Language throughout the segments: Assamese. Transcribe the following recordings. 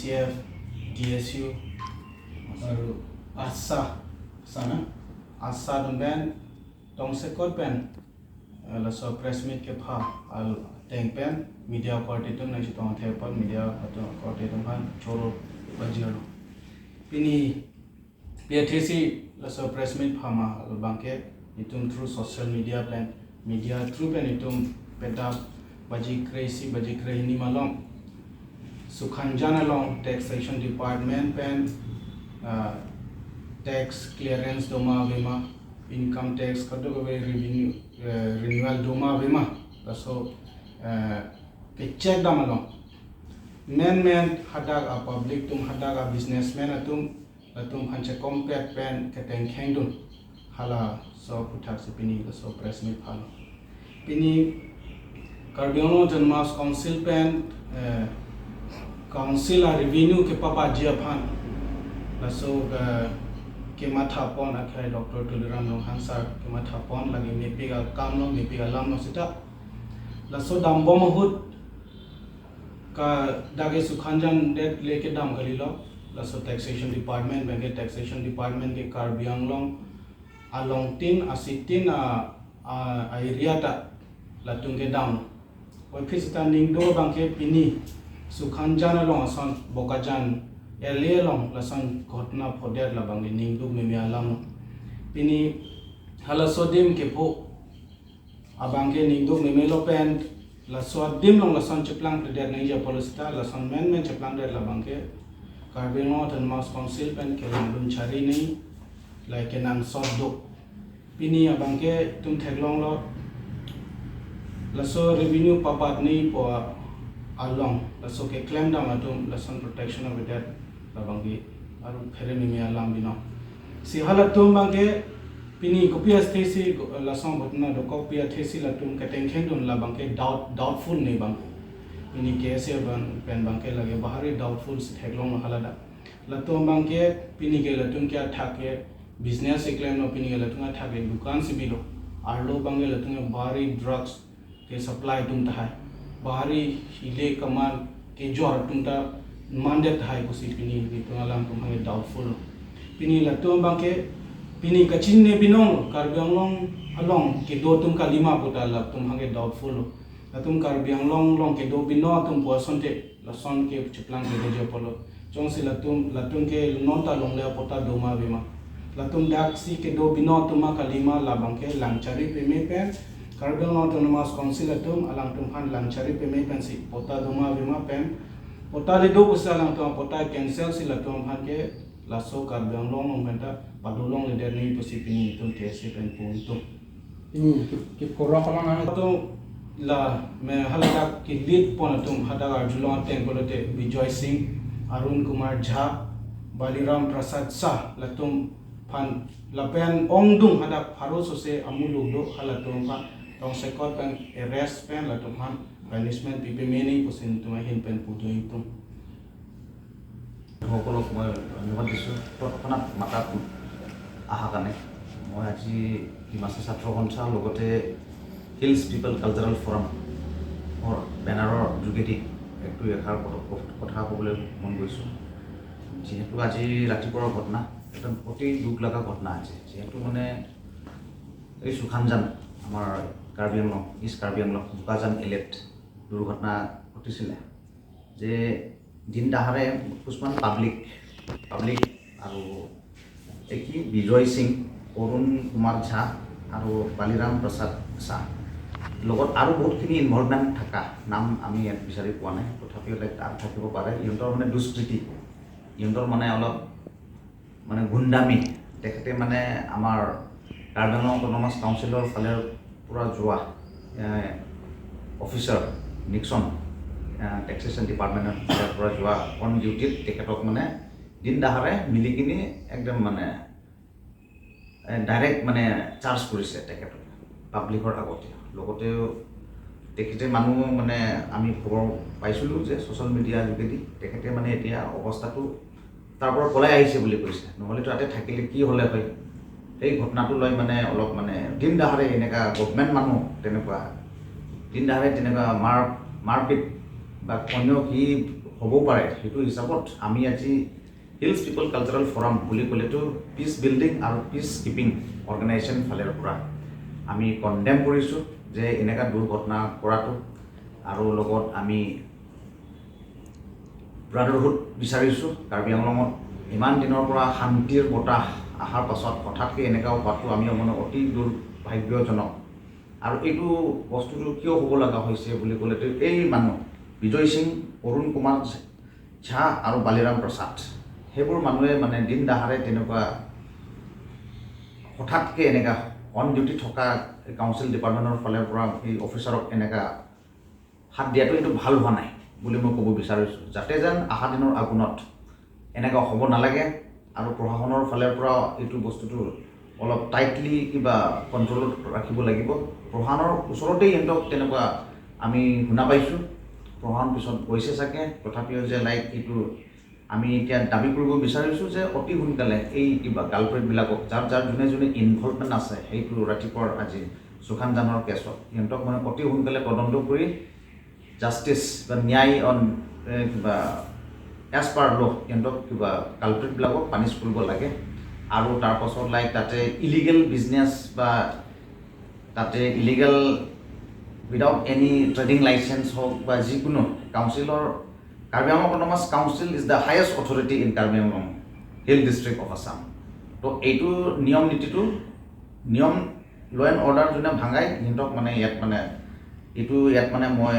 PCF, DSU, আৰু ASA, sana ASA dumben tong sekot pen laso press meet ke pha al teng pen media party tum nai tong the pan media ato party tum han choro bajiro pini PTC laso press meet phama al bangke itum through social media plan media through pen itum peta baji crazy ni malong Sukhanjan along taxation department pen tax clearance doma bema income tax kadogo revenue renewal doma bema so ke check damalong men hadag a public tum hadag a businessman atum hanche compact pen keteng khengdun hala so puthak sipini so press meet phalo pini Karbiono Janmas Council pen council a revenue ke papa jiaphan laso ke matha pon akhai Dr. Tuliram Hansar ke matha pon lagi mepiga kamno mepiga lamno sita laso dam bomhut ka dage Sukhanjan det leke dam galilo laso taxation department bank taxation department ke Karbianglong along tin asitin a area ta latung ke dam office standing do bank ke pini Sukhanjan along asan Bokajan early long lasan ghotna phoder la bang ning du me alam pini hala sodim ke po abang ke ning du me lo pen la sodim long lasan cheplang der nei ja polista lasan men cheplang der la bang ke Karbino and Mass Council pen ke lum chari nei like nan sod do pini abang ke tum theglong lo laso revenue papat nei po along laso ke claim dam atum lasan protection of that labangi aru phere mi alam bino si halatum bangke pini kopia stesi lasan botna do kopia thesi latum ke tenchen dun labangke doubtful nei bang pini kese ban pen bangke lage bahari doubtful si theglong halada latum bangke pini ke latum kya thake business claim no pini ke latum thake dukan si bilo arlo bangke latum bahari drugs ke supply tum thai bahari hile kaman ke jor tumta mandet hai kusi pini itu alam tumhange doubtful pini latum bangke pini kachin ne binong Karbianglong along ke do tum kalima puta la tumhange doubtful latum Karbianglong long ke do bino tum posonte lason ke chiplang ke je polo chong si latum ke nota long le pota doma bima latum dak si ke do bino tuma kalima la bangke langchari peme pen Karbianglong Autonomous Council atum alang tumhan langchari peme pen si pota doma bima pen pota le do pusalang tum pota cancel si latum han ke laso Karbianglong menta padulong le der ni pusi pini tum kesi pen punto ini ke korang kalau nang to la me halaka ki lead pon tum hada arjulong tengkolote Bijoy Singh Arun Kumar Jha Baliram Prasad Shah latum phan lapen ongdung hada pharoso se amulu do halatum phan tong sekot pen arrest pen latum han punishment pipe meni pusin tum hin pen pudo itu সকলক মই ধন্যবাদ দিছোঁ তৎক্ষণাত মাতাত অহাৰ কাৰণে মই আজি ডিমাচা ছাত্ৰ সন্থাৰ লগতে হিলছ পিপল কালচাৰেল ফৰামৰ বেনাৰৰ যোগেদি এক দুই এষাৰ কথা ক'বলৈ মন কৰিছোঁ যিহেতু আজি ৰাতিপুৱাৰ ঘটনা এটা অতি দুখ লগা ঘটনা আছে যিহেতু মানে এই সুখানজান আমাৰ কাৰ্বি আংলং ইষ্ট কাৰ্বি আংলং বোকাজান এলেট দুৰ্ঘটনা ঘটিছিলে যে দিন দাহাৰে কিছুমান পাব্লিক আৰু কি বিজয় সিং অৰুণ কুমাৰ ঝা আৰু বালিৰাম প্ৰসাদ শাহ লগত আৰু বহুতখিনি ইনভলভমেণ্ট থকা নাম আমি ইয়াত বিচাৰি পোৱা নাই তথাপিও তাত থাকিব পাৰে ইহঁতৰ মানে দুষ্কৃতি ইহঁতৰ মানে অলপ মানে গুণ্ডামি তেখেতে মানে আমাৰ কাৰ্বি আংলং অট'নমাছ কাউন্সিলৰ ফালে পৰা যোৱা অফিচাৰ নিক্সন টেক্সেশ্যন ডিপাৰ্টমেণ্টৰ পৰা যোৱা অন ডিউটিত তেখেতক মানে দিন দাহাৰে মিলি কিনি একদম মানে ডাইৰেক্ট মানে চাৰ্জ কৰিছে তেখেতক পাব্লিকৰ আগতে লগতেও তেখেতে মানুহ মানে আমি খবৰ পাইছিলোঁ যে ছ'চিয়েল মিডিয়াৰ যোগেদি তেখেতে মানে এতিয়া অৱস্থাটো তাৰ পৰা পলাই আহিছে বুলি কৈছে নহ'লেতো তাতে থাকিলে কি হ'লে হয় এই ঘটনাটো লৈ মানে অলপ মানে দিন দাহাৰে এনেকুৱা গভমেণ্ট মানুহ তেনেকুৱা দিন দাহাৰে তেনেকুৱা মাৰপিট বা অন্য কি হ'ব পাৰে সেইটো হিচাপত আমি আজি হিলছ পিপল কালচাৰেল ফৰাম বুলি ক'লেতো পিচ বিল্ডিং আৰু পিচ কিপিং অৰ্গেনাইজেশ্যন ফালৰ পৰা আমি কণ্ডেম কৰিছোঁ যে এনেকুৱা দুৰ্ঘটনা কৰাটো আৰু লগত আমি ব্ৰাদাৰহুড বিচাৰিছোঁ কাৰ্বি আংলঙত ইমান দিনৰ পৰা শান্তিৰ বতাহ অহাৰ পাছত হঠাৎকৈ এনেকুৱা হোৱাটো আমি মানে অতি দুৰ্ভাগ্যজনক আৰু এইটো বস্তুটো কিয় হ'ব লগা হৈছে বুলি ক'লেতো এই মানুহ বিজয় সিং অৰুণ কুমাৰ ঝা আৰু বালিৰাম প্ৰসাদ সেইবোৰ মানুহে মানে দিন দাহাৰে তেনেকুৱা হঠাৎকৈ এনেকুৱা অন ডিউটি থকা কাউন্সিল ডিপাৰ্টমেণ্টৰ ফালৰ পৰা এই অফিচাৰক এনেকুৱা হাত দিয়াটো এইটো ভাল হোৱা নাই বুলি মই ক'ব বিচাৰিছোঁ যাতে যেন অহা দিনৰ আগুণত এনেকুৱা হ'ব নালাগে আৰু প্ৰশাসনৰ ফালৰ পৰা এইটো বস্তুটো অলপ টাইটলি কিবা কণ্ট্ৰলত ৰাখিব লাগিব প্ৰশাসনৰ ওচৰতেই সিহঁতক তেনেকুৱা আমি শুনা পাইছোঁ প্ৰশাসন পিছত গৈছে চাগে তথাপিও যে এইটো আমি এতিয়া দাবী কৰিব বিচাৰিছোঁ যে অতি সোনকালে এই কিবা কালপ্ৰেটবিলাকক যাৰ যোনে ইনভলভমেণ্ট আছে সেইটো ৰাতিপুৱাৰ আজি সুখানজানৰ কেছত সিহঁতক মানে অতি সোনকালে তদন্ত কৰি জাষ্টিছ বা ন্যায় কিবা এজ পাৰ ল সিহঁতক কিবা কালপ্ৰেটবিলাকক পানিছ কৰিব লাগে আৰু তাৰপাছত তাতে ইলিগেল বিজনেছ বা তাতে illegal without any trading licence হওক বা যিকোনো কাউন্সিলৰ Karbi Anglong autonomous council is the highest authority in Karbi Anglong hill district of Assam তো এইটো নিয়ম নীতিটো নিয়ম ল এণ্ড অৰ্ডাৰ যোনে ভাঙাই সিহঁতক মানে ইয়াত মানে মই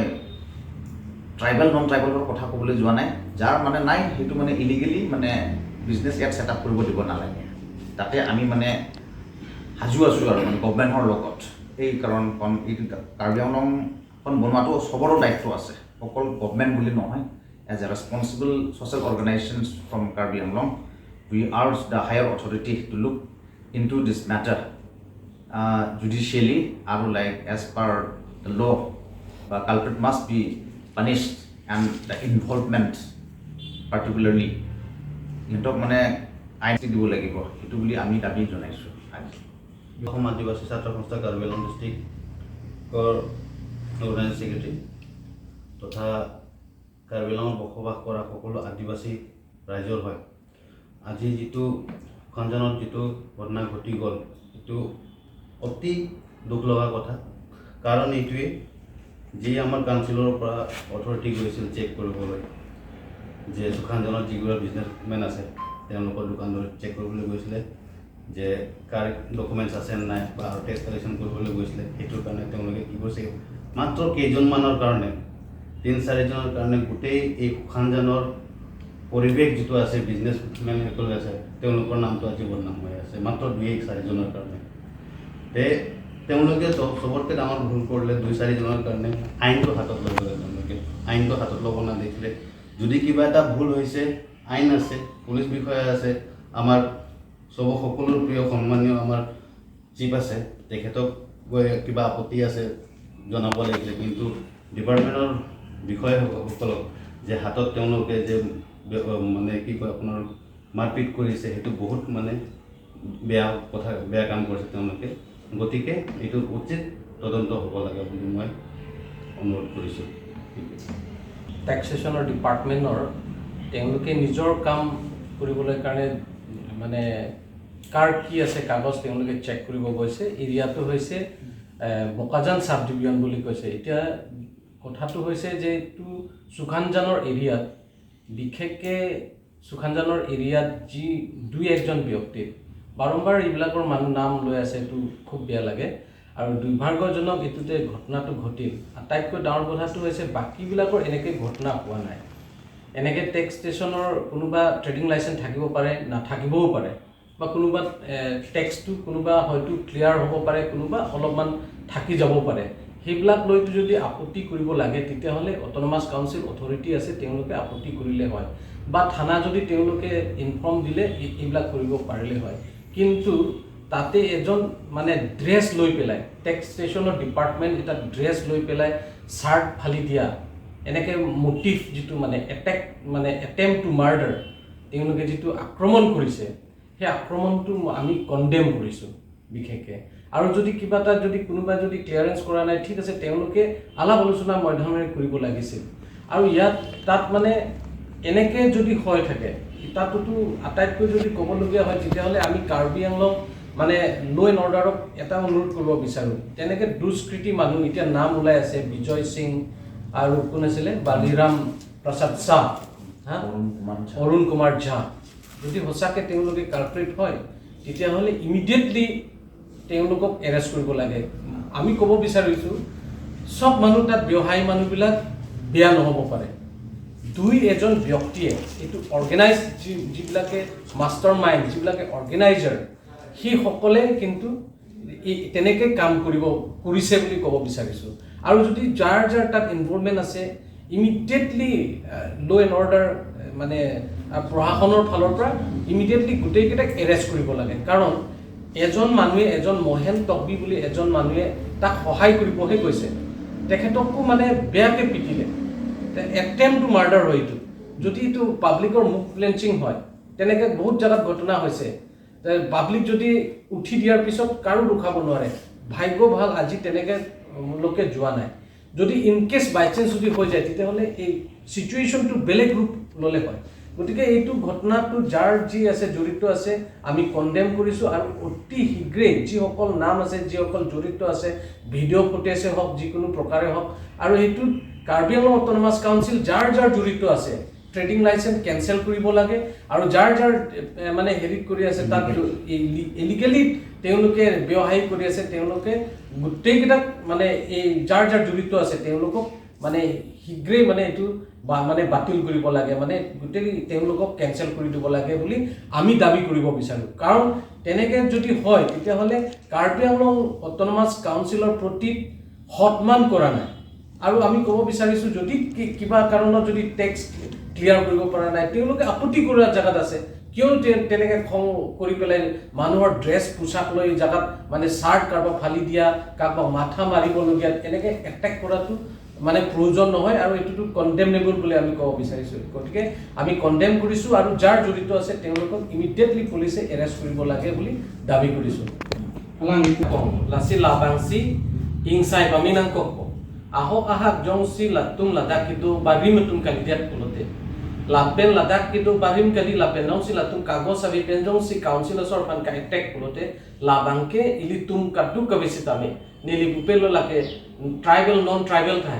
ট্ৰাইবেল নন ট্ৰাইবেলৰ কথা ক'বলৈ যোৱা নাই যাৰ মানে নাই সেইটো মানে ইলিগেলি মানে বিজনেছ ইয়াত ছেট আপ কৰিব দিব নালাগে তাতে আমি মানে সাজু আছোঁ আৰু মানে গভৰ্ণমেণ্টৰ লগত এই কাৰণখন এই কাৰ্বি আংলংখন বনোৱাটো চবৰো দায়িত্ব আছে অকল গভৰ্ণমেণ্ট বুলি নহয় as a responsible social organisations from Karbi Anglong we urge the higher authority to look into this matter judicially আৰু এজ পাৰ দ্য ল বা culprit must be punished and the involvement particularly সিহঁতক মানে আইন দিব লাগিব সেইটো বুলি আমি দাবী জনাইছোঁ আজি অসম আদিবাসী ছাত্ৰ সংস্থা কাৰ্বি আংলং ডিষ্ট্ৰিক্টৰ অৰ্গেনাইজিং ছেক্ৰেটাৰী তথা কাৰ্বি আংলঙত বসবাস কৰা সকলো আদিবাসী ৰাইজৰ হয় আজি যিটো খঞ্জনত যিটো ঘটনা ঘটি গ'ল এইটো অতি দুখ লগা কথা কাৰণ এইটোৱে যি আমাৰ কাউন্সিলৰ পৰা অথৰিটি গৈছিল চেক কৰিবলৈ যে সুখানজনৰ যিবোৰ বিজনেছমেন আছে তেওঁলোকৰ দোকানবোৰ চেক কৰিবলৈ গৈছিলে যে কাৰ ডকুমেণ্টছ আছে নাই বা আৰু টেক্স কালেকশ্যন কৰিবলৈ গৈছিলে সেইটোৰ কাৰণে তেওঁলোকে কি কৰিছে মাত্ৰ কেইজনমানৰ কাৰণে 3-4জনৰ কাৰণে গোটেই এই সুখানজনৰ পৰিৱেশ যিটো আছে বিজনেছমেনসকল আছে তেওঁলোকৰ নামটো আজি বদনাম হৈ আছে মাত্ৰ 2-4জনৰ কাৰণে তেওঁলোকে চবতকৈ ডাঙৰ ভুল কৰিলে 2-4জনৰ কাৰণে আইনটো হাতত ল'ব লাগে তেওঁলোকে আইনটো হাতত ল'ব নাদিছিলে যদি কিবা এটা ভুল হৈছে আইন আছে পুলিচ বিষয়া আছে আমাৰ সকলো প্ৰিয় সন্মানীয় আমাৰ চিফ আছে তেখেতক গৈ কিবা আপত্তি আছে জনাব লাগিছিলে কিন্তু ডিপাৰ্টমেণ্টৰ বিষয়াসকলক যে হাতত তেওঁলোকে যে মানে কি কয় আপোনাৰ মাৰপিট কৰিছে সেইটো বহুত মানে বেয়া কাম কৰিছে তেওঁলোকে গতিকে এইটো উচিত তদন্ত হ'ব লাগে বুলি মই অনুৰোধ কৰিছোঁ টেক্সেশ্যনৰ ডিপাৰ্টমেণ্টৰ তেওঁলোকে নিজৰ কাম কৰিবলৈ কাৰণে মানে কাৰ কি আছে কাগজ তেওঁলোকে চেক কৰিব গৈছে এৰিয়াটো হৈছে বোকাজান চাব ডিভিজন বুলি কৈছে এতিয়া কথাটো হৈছে যে এইটো সুখানজানৰ এৰিয়াত বিশেষকৈ সুখানজানৰ এৰিয়াত যি 2-1জন ব্যক্তিৰ বাৰম্বাৰ এইবিলাকৰ মানুহ নাম লৈ আছে এইটো খুব বেয়া লাগে আৰু দুৰ্ভাগ্যজনক এইটোতে ঘটনাটো ঘটিল আটাইতকৈ ডাঙৰ কথাটো হৈছে বাকীবিলাকৰ এনেকৈ ঘটনা হোৱা নাই এনেকৈ টেক্স ষ্টেচনৰ কোনোবা ট্ৰেডিং লাইচেঞ্চ থাকিব পাৰে নাথাকিবও পাৰে বা কোনোবা টেক্সটো কোনোবা হয়তো ক্লিয়াৰ হ'ব পাৰে কোনোবা অলপমান থাকি যাব পাৰে সেইবিলাক লৈতো যদি আপত্তি কৰিব লাগে তেতিয়াহ'লে অট'নমাছ কাউন্সিল অথৰিটি আছে তেওঁলোকে আপত্তি কৰিলে হয় বা থানা যদি তেওঁলোকে ইনফৰ্ম দিলে এইবিলাক কৰিব পাৰিলে হয় কিন্তু তাতে এজন মানে ড্ৰেছ লৈ পেলাই টেক্স ষ্টেচনৰ ডিপাৰ্টমেণ্ট এটা ড্ৰেছ লৈ পেলাই চাৰ্ট ফালি দিয়া এনেকৈ মটিভ যিটো মানে এটেম্প টু মাৰ্ডাৰ তেওঁলোকে যিটো আক্ৰমণ কৰিছে সেই আক্ৰমণটো আমি কণ্ডেম কৰিছোঁ বিশেষকৈ আৰু যদি কিবা এটা যদি কোনোবা যদি ক্লিয়াৰেঞ্চ কৰা নাই ঠিক আছে তেওঁলোকে আলাপ আলোচনা মধ্যমেৰে কৰিব লাগিছিল আৰু তাত মানে এনেকে যদি হৈ থাকে তাতোতো আটাইতকৈ যদি ক'বলগীয়া হয় তেতিয়াহ'লে আমি কাৰ্বি আংলং মানে ল' এণ্ড অৰ্ডাৰক এটা অনুৰোধ কৰিব বিচাৰোঁ তেনেকৈ দুষ্কৃতি মানুহ এতিয়া নাম ওলাই আছে বিজয় সিং আৰু কোন আছিলে বালিৰাম প্ৰসাদ শ্বাহ হা অৰুণ কুমাৰ ঝা যদি সঁচাকৈ তেওঁলোকে কালপ্ৰিট হয় তেতিয়াহ'লে ইমিডিয়েটলি তেওঁলোকক এৰেষ্ট কৰিব লাগে আমি ক'ব বিচাৰিছোঁ সব মানুহ তাত ব্যৱসায়ী মানুহবিলাক বেয়া নহ'ব পাৰে দুই এজন ব্যক্তিয়ে এইটো অৰ্গেনাইজ যিবিলাকে মাষ্টাৰ মাইণ্ড যিবিলাকে অৰ্গেনাইজাৰ সেইসকলে কিন্তু তেনেকৈ কাম কৰিছে বুলি ক'ব বিচাৰিছোঁ আৰু যদি যাৰ যাৰ তাত ইনভলভমেণ্ট আছে ইমিডিয়েটলি ল' এণ্ড অৰ্ডাৰ মানে প্ৰশাসনৰ ফালৰ পৰা ইমিডিয়েটলি গোটেইকেইটাক এৰেষ্ট কৰিব লাগে কাৰণ এজন মানুহে এজন মহেন তকবি বুলি এজন মানুহে তাক সহায় কৰিবহে কৈছে তেখেতকো মানে বেয়াকৈ পিটিলে এটেম্প টু মাৰ্ডাৰ হয় এইটো যদি এইটো পাব্লিকৰ মুখ প্লেঞ্চিং হয় তেনেকৈ বহুত জেগাত ঘটনা হৈছে পাব্লিক যদি উঠি দিয়াৰ পিছত কাৰো ৰখাব নোৱাৰে ভাগ্য ভাল আজি তেনেকৈ লোকে যোৱা নাই যদি ইনকেছ বাই চান্স যদি হৈ যায় তেতিয়াহ'লে এই চিটুৱেশ্যনটো বেলেগ ৰূপ ল'লে হয় গতিকে এইটো ঘটনাটো যাৰ যি আছে জড়িত আছে আমি কণ্ডেম কৰিছোঁ আৰু অতি শীঘ্ৰেই যিসকল নাম আছে যিসকল জড়িত আছে ভিডিঅ' ফুটেজে হওক যিকোনো প্ৰকাৰে হওক আৰু এইটোত কাৰ্বি আংলং অট'নমাছ কাউন্সিল যাৰ যাৰ জড়িত আছে ট্ৰেডিং লাইচেন্স কেঞ্চেল কৰিব লাগে আৰু যাৰ যাৰ মানে হেৰিত কৰি আছে তাত ইলিগেলি তেওঁলোকে ব্যৱসায়ী কৰি আছে তেওঁলোকে গোটেইকেইটাক মানে এই যাৰ যাৰ জড়িত আছে তেওঁলোকক মানে শীঘ্ৰেই মানে এইটো মানে বাতিল কৰিব লাগে মানে গোটেই তেওঁলোকক কেঞ্চেল কৰি দিব লাগে বুলি আমি দাবী কৰিব বিচাৰোঁ কাৰণ তেনেকৈ যদি হয় তেতিয়াহ'লে কাৰ্বি আংলং অট'নমাছ কাউন্সিলৰ প্ৰতি সন্মান কৰা নাই আৰু আমি ক'ব বিচাৰিছোঁ যদি কিবা কাৰণত যদি টেক্স ক্লিয়াৰ কৰিব পৰা নাই তেওঁলোকে আপত্তি কৰাৰ জেগাত আছে কিয় তেনেকৈ খং কৰি পেলাই মানুহৰ ড্ৰেছ পোছাক লৈ জেগাত মানে চাৰ্ট কাৰোবাক ফালি দিয়া কাৰোবাক মাথা মাৰিবলগীয়া এনেকৈ এটেক কৰাটো মানে প্ৰয়োজন নহয় আৰু এইটোতো কণ্ডেমনেবল বুলি আমি ক'ব বিচাৰিছোঁ গতিকে আমি কণ্ডেম কৰিছোঁ আৰু যাৰ জড়িত আছে তেওঁলোকক ইমিডিয়েটলি পুলিচে এৰেষ্ট কৰিব লাগে বুলি দাবী কৰিছোঁ lassi লাবাংচি ইংচাই বামিনাংকক ahok ahak jongsi latung ladak itu barim tum kandidat pulote lapen ladak itu barim kali lapen nong si latung kagos sabi penjong si council sorpan ka attack pulote labangke ili tum kadu kabisitame nili pupelo lake tribal non tribal thai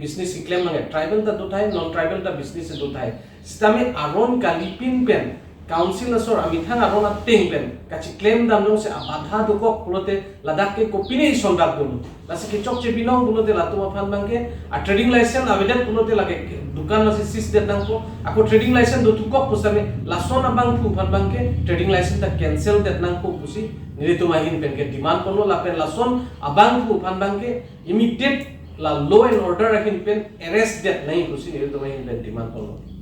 business claim mange tribal ta do thai non tribal ta business do thai stame aron kalipin pen council asor ami thang aron ting pen kachi claim dam nong se abadha dukok pulote ladak ke kopini sondak dulu lasi ke chok che binong pulote latuma phan bangke a trading license abedan pulote lage dukan lasi sis det nangko ako trading license do tukok pusame lason abang pu phan bangke trading license ta cancel det nangko pusi nilitumahin pen ke demand kono lapen lason abang pu phan bangke immediate la law and order akin pen arrest det nahi pusi nilitumahin pen demand kono